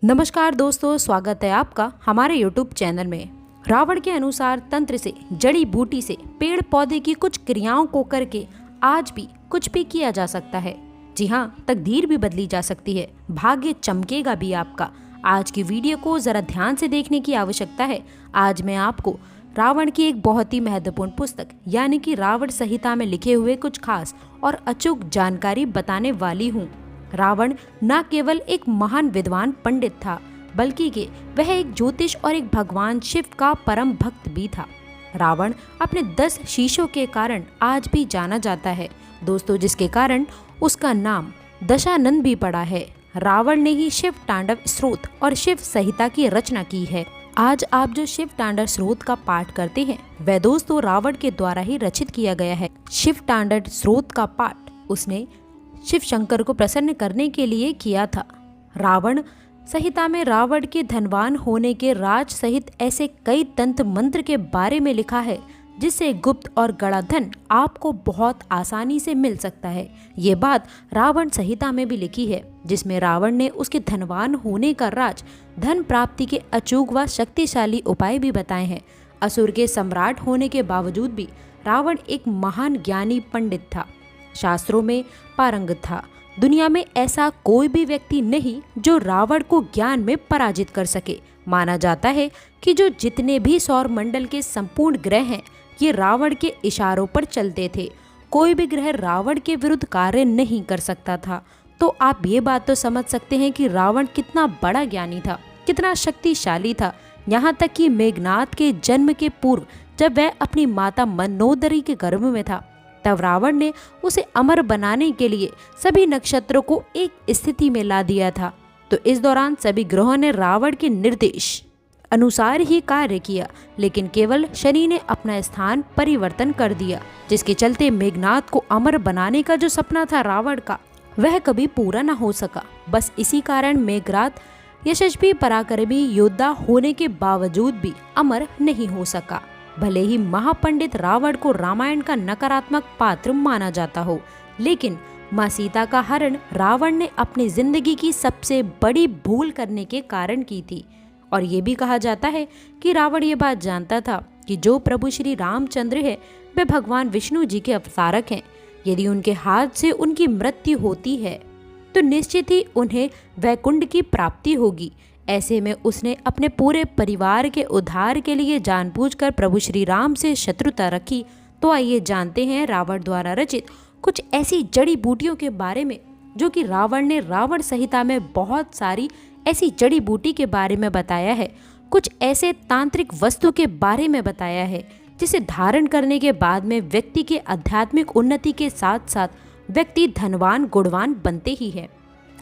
नमस्कार दोस्तों, स्वागत है आपका हमारे YouTube चैनल में। रावण के अनुसार तंत्र से, जड़ी बूटी से, पेड़ पौधे की कुछ क्रियाओं को करके आज भी कुछ भी किया जा सकता है। जी हाँ, तकदीर भी बदली जा सकती है, भाग्य चमकेगा भी आपका। आज की वीडियो को जरा ध्यान से देखने की आवश्यकता है। आज मैं आपको रावण की एक बहुत ही महत्वपूर्ण पुस्तक यानी कि रावण संहिता में लिखे हुए कुछ खास और अचूक जानकारी बताने वाली हूँ। रावण न केवल एक महान विद्वान पंडित था, बल्कि कि वह एक ज्योतिष और एक भगवान शिव का परम भक्त भी था। रावण अपने 10 शीशों के कारण आज भी जाना जाता है दोस्तों, जिसके कारण उसका नाम दशानन भी पड़ा है। रावण ने ही शिव तांडव स्रोत और शिव संहिता की रचना की है। आज आप जो शिव तांडव स्रोत का पाठ करते हैं वह दोस्तों रावण के द्वारा ही रचित किया गया है। शिव तांडव स्रोत का पाठ उसने शिव शंकर को प्रसन्न करने के लिए किया था। रावण संहिता में रावण के धनवान होने के राज सहित ऐसे कई तंत्र मंत्र के बारे में लिखा है जिससे गुप्त और गड़ा धन आपको बहुत आसानी से मिल सकता है। ये बात रावण संहिता में भी लिखी है, जिसमें रावण ने उसके धनवान होने का राज, धन प्राप्ति के अचूक व शक्तिशाली उपाय भी बताए हैं। असुर के सम्राट होने के बावजूद भी रावण एक महान ज्ञानी पंडित था, शास्त्रों में पारंगत था। दुनिया में ऐसा कोई भी व्यक्ति नहीं जो रावण को ज्ञान में पराजित कर सके। माना जाता है कि जो जितने भी सौर मंडल के संपूर्ण ग्रह हैं, ये रावण के इशारों पर चलते थे। कोई भी ग्रह रावण के विरुद्ध कार्य नहीं कर सकता था। तो आप ये बात तो समझ सकते हैं कि रावण कितना बड़ा ज्ञानी था, कितना शक्तिशाली था। यहाँ तक कि मेघनाद के जन्म के पूर्व जब वह अपनी माता मंदोदरी के गर्भ में था, तब रावण ने उसे अमर बनाने के लिए सभी नक्षत्रों को एक स्थिति में ला दिया था। तो इस दौरान सभी ग्रहों ने रावण के निर्देश अनुसार ही कार्य किया, लेकिन केवल शनि ने अपना स्थान परिवर्तन कर दिया, जिसके चलते मेघनाद को अमर बनाने का जो सपना था रावण का, वह कभी पूरा न हो सका। बस इसी कारण मेघनाद यशस्वी पराक्रमी योद्धा होने के बावजूद भी अमर नहीं हो सका। भले ही महापंडित रावण को रामायण का नकारात्मक पात्र माना जाता हो, लेकिन माँ सीता का हरण रावण ने अपनी जिंदगी की सबसे बड़ी भूल करने के कारण की थी। और ये भी कहा जाता है कि रावण ये बात जानता था कि जो प्रभु श्री रामचंद्र है वे भगवान विष्णु जी के अवतारक हैं। यदि उनके हाथ से उनकी मृत्यु होती है तो निश्चित ही उन्हें वैकुंठ की प्राप्ति होगी। ऐसे में उसने अपने पूरे परिवार के उद्धार के लिए जानबूझकर प्रभु श्री राम से शत्रुता रखी। तो आइए जानते हैं रावण द्वारा रचित कुछ ऐसी जड़ी बूटियों के बारे में, जो कि रावण ने रावण संहिता में बहुत सारी ऐसी जड़ी बूटी के बारे में बताया है। कुछ ऐसे तांत्रिक वस्तु के बारे में बताया है जिसे धारण करने के बाद में व्यक्ति के आध्यात्मिक उन्नति के साथ साथ व्यक्ति धनवान गुणवान बनते ही है।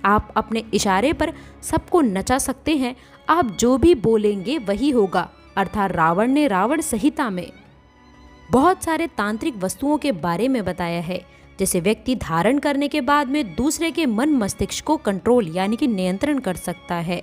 आप अपने इशारे पर सबको नचा सकते हैं। आप जो भी बोलेंगे वही होगा। अर्थात रावण ने रावण संहिता में बहुत सारे तांत्रिक वस्तुओं के बारे में बताया है, जैसे व्यक्ति धारण करने के बाद में दूसरे के मन मस्तिष्क को कंट्रोल यानी कि नियंत्रण कर सकता है।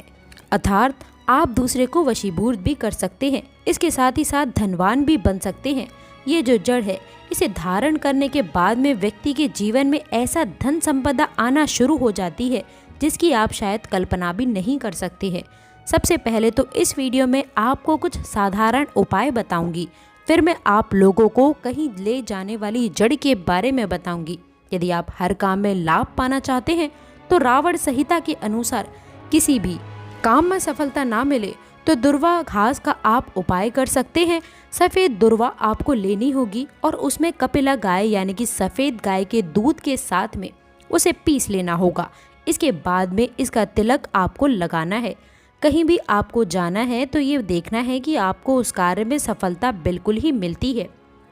अर्थात आप दूसरे को वशीभूत भी कर सकते हैं। इसके साथ ही साथ धनवान भी बन सकते हैं। ये जो जड़ है, इसे धारण करने के बाद में व्यक्ति के जीवन में ऐसा धन संपदा आना शुरू हो जाती है जिसकी आप शायद कल्पना भी नहीं कर सकते हैं। सबसे पहले तो इस वीडियो में आपको कुछ साधारण उपाय बताऊंगी, फिर मैं आप लोगों को कहीं ले जाने वाली जड़ के बारे में बताऊंगी। यदि आप हर काम में लाभ पाना चाहते हैं तो रावण संहिता के अनुसार किसी भी काम में सफलता ना मिले तो दुर्वा घास का आप उपाय कर सकते हैं। सफ़ेद दुर्वा आपको लेनी होगी और उसमें कपिला गाय यानी कि सफ़ेद गाय के दूध के साथ में उसे पीस लेना होगा। इसके बाद में इसका तिलक आपको लगाना है। कहीं भी आपको जाना है तो ये देखना है कि आपको उस कार्य में सफलता बिल्कुल ही मिलती है।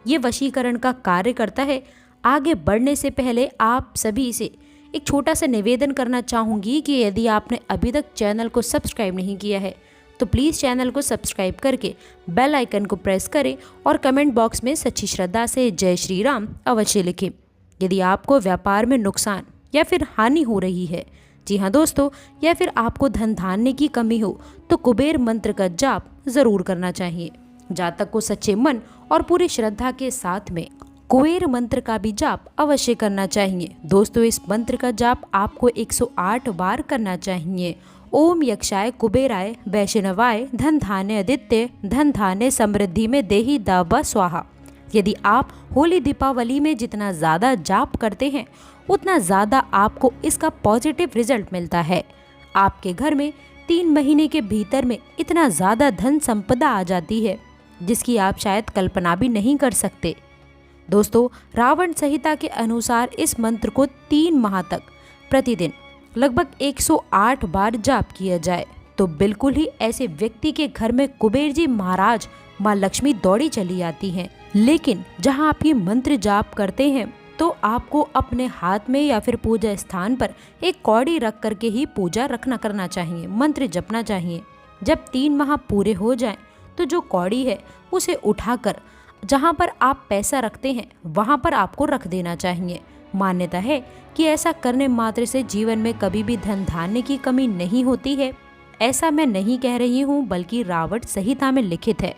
ये वशीकरण का कार्य करता है। आगे बढ़ने से पहले आप सभी से एक छोटा सा निवेदन करना चाहूँगी कि यदि आपने अभी तक चैनल को सब्सक्राइब नहीं किया है तो प्लीज़ चैनल को सब्सक्राइब करके बेल आइकन को प्रेस करें और कमेंट बॉक्स में सच्ची श्रद्धा से जय श्री राम अवश्य लिखें। यदि आपको व्यापार में नुकसान या फिर हानि हो रही है, जी हाँ दोस्तों, या फिर आपको धन धान्य की कमी हो, तो कुबेर मंत्र का जाप ज़रूर करना चाहिए। जातक को सच्चे मन और पूरी श्रद्धा के साथ में कुबेर मंत्र का भी जाप अवश्य करना चाहिए। दोस्तों, इस मंत्र का जाप आपको 108 बार करना चाहिए ओम यक्षाय कुबेराय वैष्णवाय धन धान्य आदित्य धन धान्य समृद्धि में देही दावा स्वाहा। यदि आप होली दीपावली में जितना ज़्यादा जाप करते हैं उतना ज़्यादा आपको इसका पॉजिटिव रिजल्ट मिलता है। आपके घर में 3 महीने के भीतर में इतना ज़्यादा धन संपदा आ जाती है जिसकी आप शायद कल्पना भी नहीं कर सकते। दोस्तों, रावण संहिता के अनुसार इस मंत्र को 3 माह तक प्रतिदिन लगभग 108 बार जाप किया जाए तो बिल्कुल ही ऐसे व्यक्ति के घर में कुबेर जी महाराज माँ लक्ष्मी दौड़ी चली आती हैं। लेकिन जहाँ आप ये मंत्र जाप करते हैं तो आपको अपने हाथ में या फिर पूजा स्थान पर एक कौड़ी रख करके ही पूजा रखना करना चाहिए, मंत्र जपना चाहिए। जब 3 माह पूरे हो जाएं तो जो कौड़ी है उसे उठाकर जहाँ पर आप पैसा रखते हैं वहाँ पर आपको रख देना चाहिए। मान्यता है कि ऐसा करने मात्र से जीवन में कभी भी धन धान्य की कमी नहीं होती है। ऐसा मैं नहीं कह रही हूँ बल्कि रावण संहिता में लिखित है।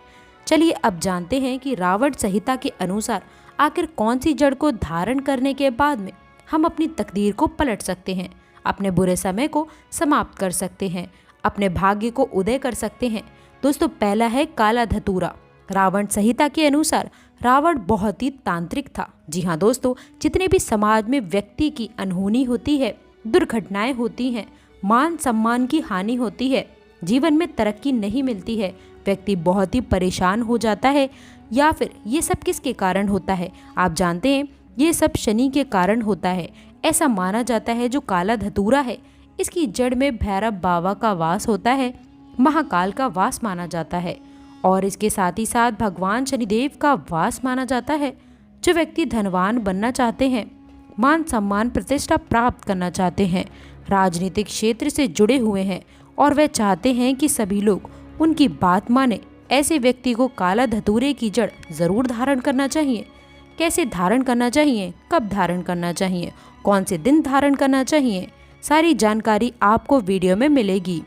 चलिए अब जानते हैं कि रावण संहिता के अनुसार आखिर कौन सी जड़ को धारण करने के बाद में हम अपनी तकदीर को पलट सकते हैं, अपने बुरे समय को समाप्त कर सकते हैं, अपने भाग्य को उदय कर सकते हैं। दोस्तों, पहला है काला धतूरा। रावण संहिता के अनुसार रावण बहुत ही तांत्रिक था। जी हाँ दोस्तों, जितने भी समाज में व्यक्ति की अनहोनी होती है, दुर्घटनाएं होती हैं, मान सम्मान की हानि होती है, जीवन में तरक्की नहीं मिलती है, व्यक्ति बहुत ही परेशान हो जाता है, या फिर ये सब किसके कारण होता है? आप जानते हैं ये सब शनि के कारण होता है। ऐसा माना जाता है जो काला धतूरा है इसकी जड़ में भैरव बाबा का वास होता है, महाकाल का वास माना जाता है और इसके साथ ही साथ भगवान शनिदेव का वास माना जाता है। जो व्यक्ति धनवान बनना चाहते हैं, मान सम्मान प्रतिष्ठा प्राप्त करना चाहते हैं, राजनीतिक क्षेत्र से जुड़े हुए हैं और वे चाहते हैं कि सभी लोग उनकी बात माने, ऐसे व्यक्ति को काला धतूरे की जड़ जरूर धारण करना चाहिए। कैसे धारण करना चाहिए, कब धारण करना चाहिए, कौन से दिन धारण करना चाहिए, सारी जानकारी आपको वीडियो में मिलेगी।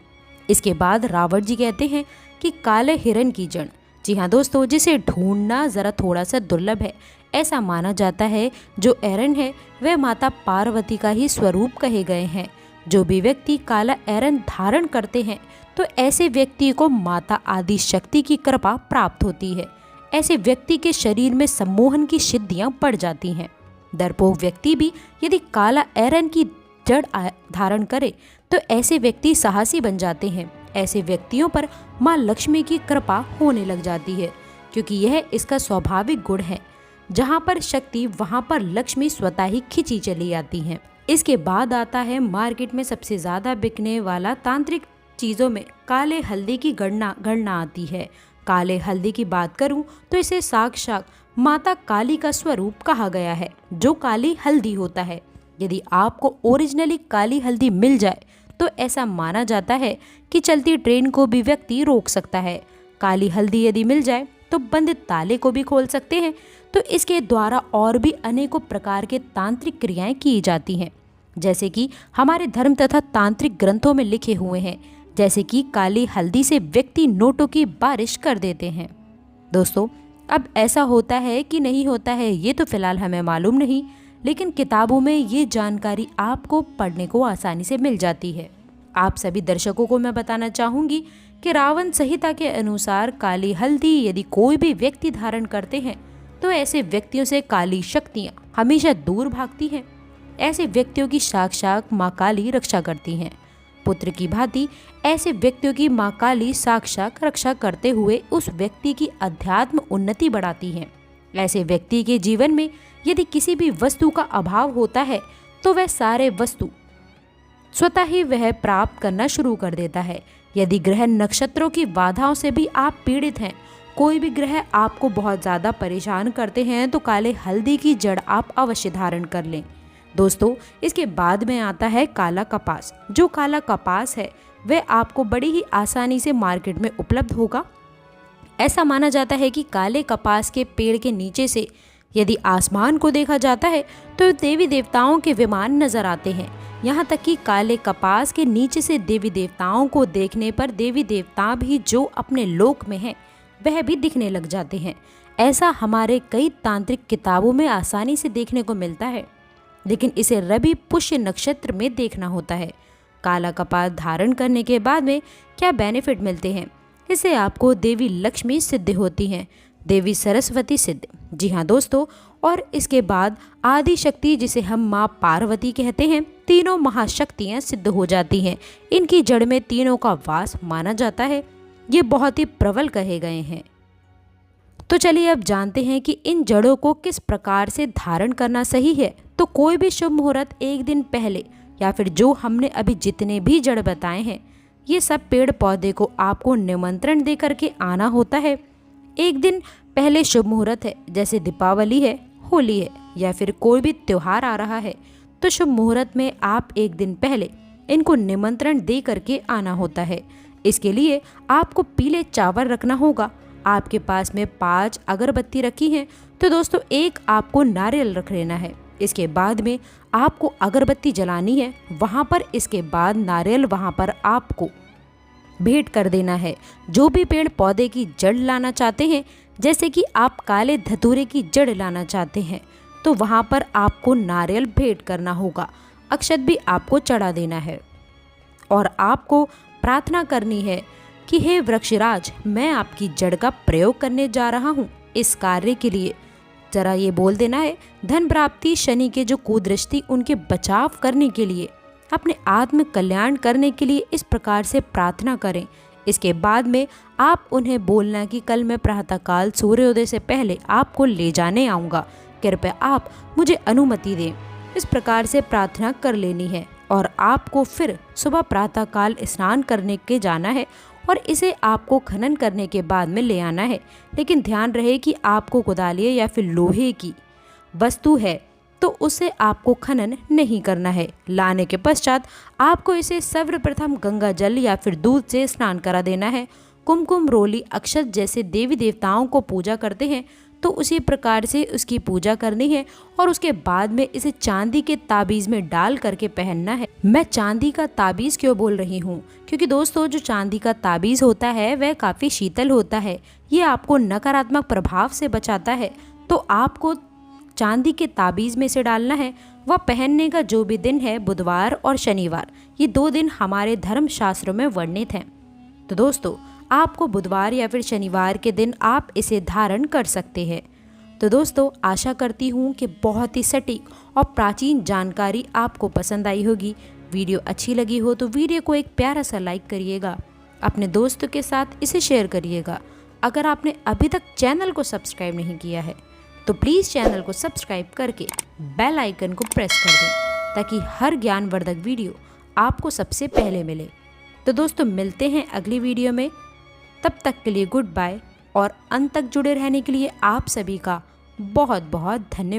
इसके बाद रावण जी कहते हैं कि काले हिरण की जड़। जी हाँ दोस्तों, जिसे ढूंढना ज़रा थोड़ा सा दुर्लभ है। ऐसा माना जाता है जो एरन है वह माता पार्वती का ही स्वरूप कहे गए हैं। जो भी व्यक्ति काला एरन धारण करते हैं तो ऐसे व्यक्ति को माता आदि शक्ति की कृपा प्राप्त होती है। ऐसे व्यक्ति के शरीर में सम्मोहन की सिद्धियां बढ़ जाती हैं। डरपोक व्यक्ति भी यदि काला एरन की जड़ धारण करे तो ऐसे व्यक्ति साहसी बन जाते हैं। ऐसे व्यक्तियों पर माँ लक्ष्मी की कृपा होने लग जाती है क्योंकि यह इसका स्वाभाविक गुण है। जहाँ पर शक्ति वहाँ पर लक्ष्मी स्वतः ही खिंची चली आती है। इसके बाद आता है मार्केट में सबसे ज़्यादा बिकने वाला तांत्रिक चीज़ों में काले हल्दी की गणना आती है। काले हल्दी की बात करूं तो इसे साक्षात माता काली का स्वरूप कहा गया है जो काली हल्दी होता है। यदि आपको ओरिजिनली काली हल्दी मिल जाए तो ऐसा माना जाता है कि चलती ट्रेन को भी व्यक्ति रोक सकता है। काली हल्दी यदि मिल जाए तो बंद ताले को भी खोल सकते हैं। तो इसके द्वारा और भी अनेकों प्रकार के तांत्रिक क्रियाएं की जाती हैं, जैसे कि हमारे धर्म तथा तांत्रिक ग्रंथों में लिखे हुए हैं। जैसे कि काली हल्दी से व्यक्ति नोटों की बारिश कर देते हैं। दोस्तों, अब ऐसा होता है कि नहीं होता है ये तो फिलहाल हमें मालूम नहीं, लेकिन किताबों में ये जानकारी आपको पढ़ने को आसानी से मिल जाती है। आप सभी दर्शकों को मैं बताना चाहूँगी कि रावण संहिता के अनुसार काली हल्दी यदि कोई भी व्यक्ति धारण करते हैं तो ऐसे व्यक्तियों से काली शक्तियाँ हमेशा दूर भागती हैं। ऐसे व्यक्तियों की साक्षात माँ काली रक्षा करती हैं। पुत्र की भांति ऐसे व्यक्तियों की माँ काली साक्षात रक्षा करते हुए उस व्यक्ति की अध्यात्म उन्नति बढ़ाती हैं। ऐसे व्यक्ति के जीवन में यदि किसी भी वस्तु का अभाव होता है तो वह सारे वस्तु स्वतः ही वह प्राप्त करना शुरू कर देता है। यदि ग्रह नक्षत्रों की बाधाओं से भी आप पीड़ित हैं, कोई भी ग्रह आपको बहुत ज़्यादा परेशान करते हैं, तो काले हल्दी की जड़ आप अवश्य धारण कर लें। दोस्तों, इसके बाद में आता है काला कपास। जो काला कपास है वह आपको बड़ी ही आसानी से मार्केट में उपलब्ध होगा। ऐसा माना जाता है कि काले कपास के पेड़ के नीचे से यदि आसमान को देखा जाता है तो देवी देवताओं के विमान नजर आते हैं। यहाँ तक कि काले कपास के नीचे से देवी देवताओं को देखने पर देवी देवता भी जो अपने लोक में हैं वह भी दिखने लग जाते हैं। ऐसा हमारे कई तांत्रिक किताबों में आसानी से देखने को मिलता है, लेकिन इसे रवि पुष्य नक्षत्र में देखना होता है। काला कपाल धारण करने के बाद में क्या बेनिफिट मिलते हैं। इससे आपको देवी लक्ष्मी सिद्ध होती हैं, देवी सरस्वती सिद्ध, जी हाँ दोस्तों। और इसके बाद आदि शक्ति, जिसे हम माँ पार्वती कहते हैं, तीनों महाशक्तियाँ सिद्ध हो जाती हैं। इनकी जड़ में तीनों का वास माना जाता है। ये बहुत ही प्रबल कहे गए हैं। तो चलिए अब जानते हैं कि इन जड़ों को किस प्रकार से धारण करना सही है। तो कोई भी शुभ मुहूर्त एक दिन पहले, या फिर जो हमने अभी जितने भी जड़ बताए हैं, ये सब पेड़ पौधे को आपको निमंत्रण दे करके आना होता है। एक दिन पहले शुभ मुहूर्त है, जैसे दीपावली है, होली है, या फिर कोई भी त्यौहार आ रहा है, तो शुभ मुहूर्त में आप एक दिन पहले इनको निमंत्रण दे करके आना होता है। इसके लिए आपको पीले चावल रखना होगा। आपके पास में 5 अगरबत्ती रखी हैं, तो दोस्तों एक आपको नारियल रख लेना है। इसके बाद में आपको अगरबत्ती जलानी है वहाँ पर। इसके बाद नारियल वहाँ पर आपको भेंट कर देना है। जो भी पेड़ पौधे की जड़ लाना चाहते हैं, जैसे कि आप काले धतूरे की जड़ लाना चाहते हैं, तो वहाँ पर आपको नारियल भेंट करना होगा। अक्षत भी आपको चढ़ा देना है और आपको प्रार्थना करनी है कि हे वृक्षराज, मैं आपकी जड़ का प्रयोग करने जा रहा हूँ इस कार्य के लिए। जरा ये बोल देना है, धन प्राप्ति, शनि के जो कुदृष्टि, उनके बचाव करने के लिए, अपने आत्म कल्याण करने के लिए इस प्रकार से प्रार्थना करें। इसके बाद में आप उन्हें बोलना कि कल मैं प्रातःकाल सूर्योदय से पहले आपको ले जाने आऊँगा, कृपया आप मुझे अनुमति दें। इस प्रकार से प्रार्थना कर लेनी है और आपको फिर सुबह प्रातःकाल स्नान करने के जाना है और इसे आपको खनन करने के बाद में ले आना है। लेकिन ध्यान रहे कि आपको कुदालिये या फिर लोहे की वस्तु है तो उसे आपको खनन नहीं करना है। लाने के पश्चात आपको इसे सर्वप्रथम गंगा जल या फिर दूध से स्नान करा देना है। कुमकुम, रोली, अक्षत जैसे देवी देवताओं को पूजा करते हैं तो उसी प्रकार से उसकी पूजा करनी है और उसके बाद में इसे चांदी के ताबीज़ में डाल करके पहनना है। मैं चांदी का ताबीज़ क्यों बोल रही हूँ, क्योंकि दोस्तों जो चांदी का ताबीज़ होता है वह काफ़ी शीतल होता है। ये आपको नकारात्मक प्रभाव से बचाता है। तो आपको चांदी के ताबीज़ में से डालना है। वह पहनने का जो भी दिन है, बुधवार और शनिवार, ये 2 दिन हमारे धर्म शास्त्रों में वर्णित हैं। तो दोस्तों आपको बुधवार या फिर शनिवार के दिन आप इसे धारण कर सकते हैं। तो दोस्तों आशा करती हूँ कि बहुत ही सटीक और प्राचीन जानकारी आपको पसंद आई होगी। वीडियो अच्छी लगी हो तो वीडियो को एक प्यारा सा लाइक करिएगा, अपने दोस्तों के साथ इसे शेयर करिएगा। अगर आपने अभी तक चैनल को सब्सक्राइब नहीं किया है तो प्लीज़ चैनल को सब्सक्राइब करके बेल आइकन को प्रेस कर दें ताकि हर ज्ञानवर्धक वीडियो आपको सबसे पहले मिले। तो दोस्तों मिलते हैं अगली वीडियो में, तब तक के लिए गुड बाय और अंत तक जुड़े रहने के लिए आप सभी का बहुत बहुत धन्यवाद।